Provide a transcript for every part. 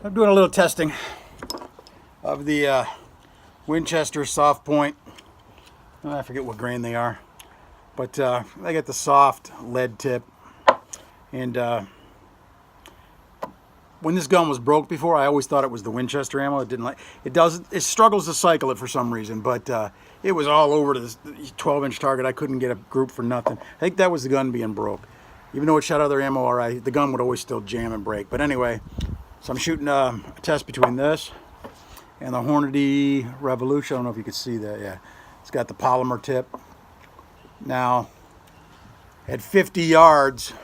I'm doing a little testing of the Winchester soft point. I forget what grain they are, but they get the soft lead tip. And when this gun was broke before, I always thought it was the Winchester ammo. It struggles to cycle it for some reason, but it was all over to this 12-inch target. I couldn't get a group for nothing. I think that was the gun being broke. Even though it shot other ammo all right, the gun would always still jam and break. But anyway, so I'm shooting a test between this and the Hornady Revolution. I don't know if you can see that. Yeah, it's got the polymer tip. Now, at 50 yards,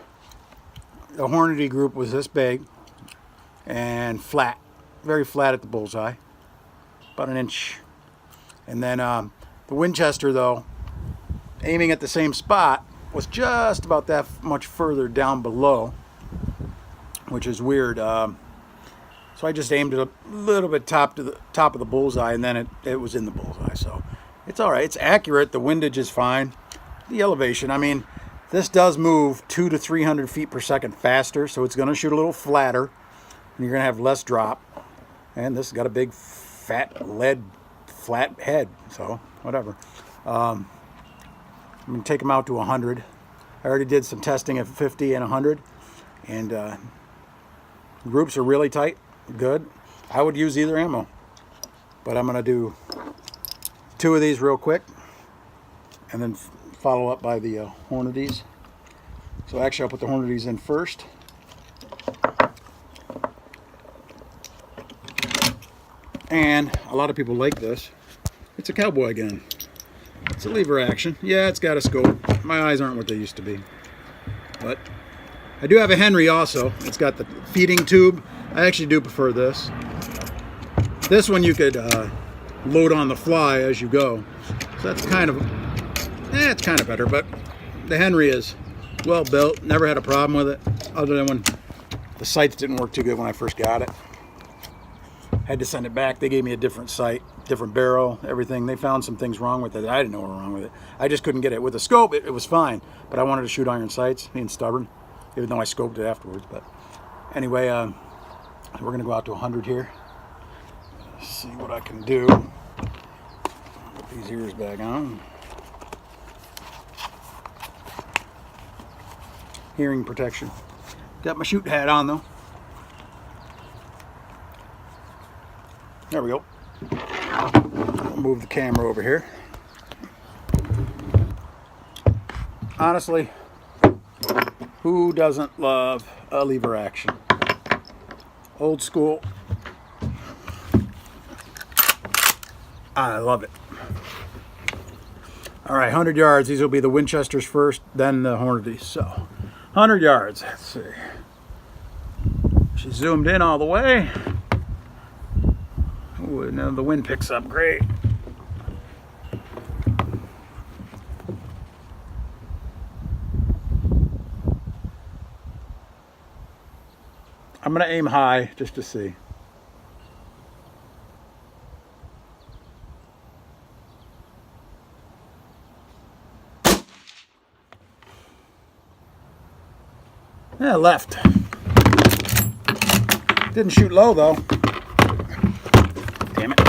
the Hornady group was this big and flat, very flat at the bullseye, about an inch. And then the Winchester, though, aiming at the same spot, was just about that much further down below, which is weird. So I just aimed it a little bit top of the bullseye, and then it was in the bullseye. So it's all right. It's accurate. The windage is fine. The elevation, I mean, this does move 200 to 300 feet per second faster, so it's going to shoot a little flatter, and you're going to have less drop. And this has got a big, fat, lead, flat head, so whatever. I'm going to take them out to 100. I already did some testing at 50 and 100, and groups are really tight, good. I would use either ammo, but I'm going to do 2 of these real quick, and then follow up by the Hornadys. So actually I'll put the Hornadys in first. And a lot of people like this. It's a cowboy gun. It's a lever action. Yeah, it's got a scope. My eyes aren't what they used to be. But I do have a Henry also. It's got the feeding tube. I actually do prefer this. This one you could load on the fly as you go. So that's kind of, it's kind of better. But the Henry is well built. Never had a problem with it, other than when the sights didn't work too good when I first got it. Had to send it back. They gave me a different sight, different barrel, everything. They found some things wrong with it. I didn't know what was wrong with it. I just couldn't get it. With the scope, it was fine, but I wanted to shoot iron sights, being stubborn, even though I scoped it afterwards. But anyway, we're going to go out to 100 here. See what I can do. Put these ears back on. Hearing protection. Got my shoot hat on though. There we go. I'll move the camera over here. Honestly, who doesn't love a lever action? Old school. I love it. All right, 100 yards. These will be the Winchesters first, then the Hornady. So, 100 yards. Let's see. She zoomed in all the way. Ooh, now the wind picks up great. I'm going to aim high just to see. Yeah, left. Didn't shoot low though. Damn it.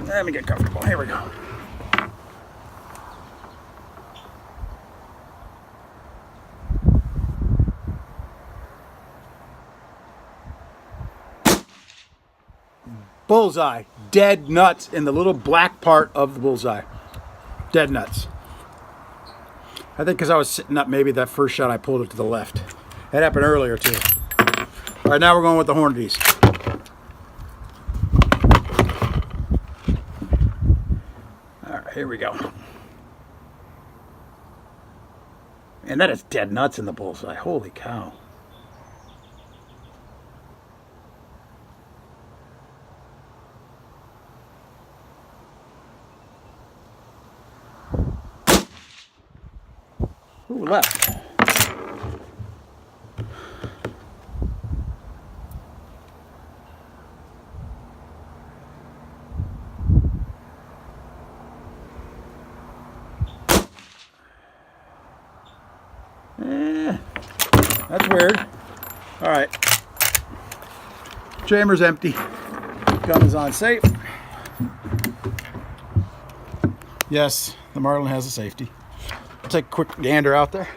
Let me get comfortable. Here we go. Bullseye. Dead nuts in the little black part of the bullseye. Dead nuts. I think because I was sitting up, maybe that first shot I pulled it to the left. That happened earlier too. All right, now we're going with the Hornadys. All right, here we go. And that is dead nuts in the bullseye. Holy cow. Ooh, left. That's weird. All right. Chamber's empty. Gun is on safe. Yes, the Marlin has a safety. I'll take a quick gander out there.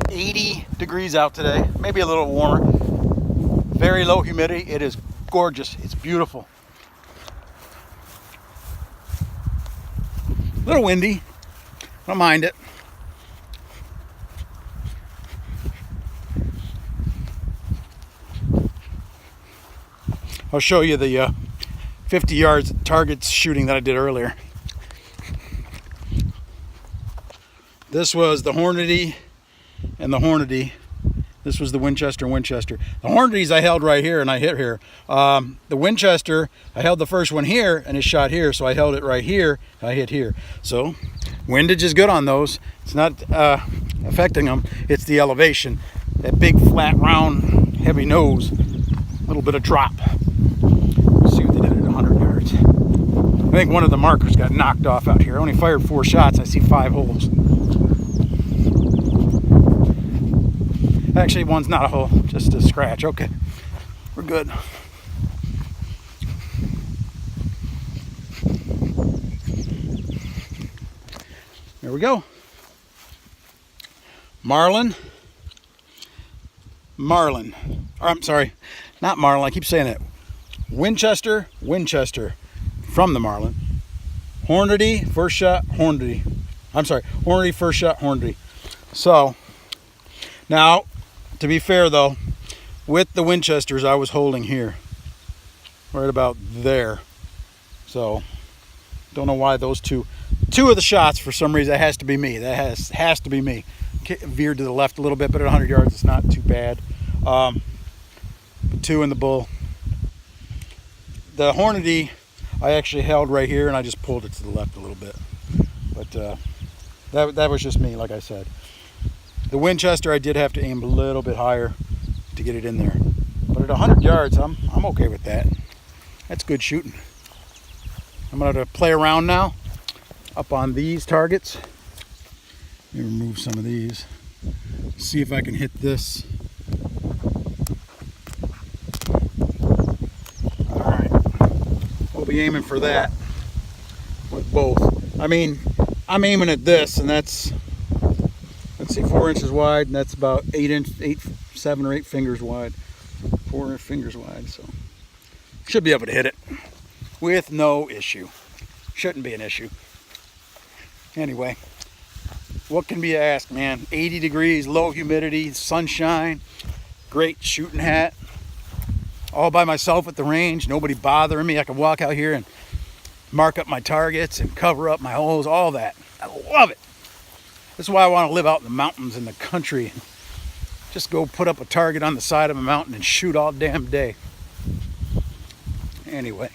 80 degrees out today, maybe a little warmer. Very low humidity. It is gorgeous. It's beautiful. A little windy. Don't mind it. I'll show you the 50 yards targets shooting that I did earlier. This was the Hornady and the Hornady. This was the Winchester and Winchester. The Hornadys I held right here and I hit here. The Winchester, I held the first one here and it shot here, so I held it right here and I hit here. So windage is good on those. It's not affecting them. It's the elevation. That big flat round heavy nose. A little bit of drop. Let's see what they did at 100 yards. I think one of the markers got knocked off out here. I only fired 4 shots. I see 5 holes. Actually, one's not a hole, just a scratch. Okay, we're good. There we go. Marlin. Or, I'm sorry, not Marlin. I keep saying it. Winchester from the Marlin. Hornady, first shot, Hornady. I'm sorry, Hornady, first shot, Hornady. So, now, to be fair though, with the Winchesters I was holding here. Right about there. So, don't know why those two of the shots, for some reason, that has to be me. That has to be me. Veered to the left a little bit, but at 100 yards it's not too bad. 2 in the bull. The Hornady I actually held right here and I just pulled it to the left a little bit. But that was just me, like I said. The Winchester I did have to aim a little bit higher to get it in there. But at 100 yards, I'm okay with that. That's good shooting. I'm going to play around now up on these targets. Let me remove some of these. See if I can hit this. Alright. We'll be aiming for that with both. I mean, I'm aiming at this, and that's, let's see, 4 inches wide, and that's about 7 or 8 fingers wide. 4 fingers wide, so should be able to hit it with no issue. Shouldn't be an issue. Anyway, what can be asked, man? 80 degrees, low humidity, sunshine, great shooting hat. All by myself at the range, nobody bothering me. I can walk out here and mark up my targets and cover up my holes, all that. I love it. This is why I want to live out in the mountains in the country and just go put up a target on the side of a mountain and shoot all damn day. Anyway.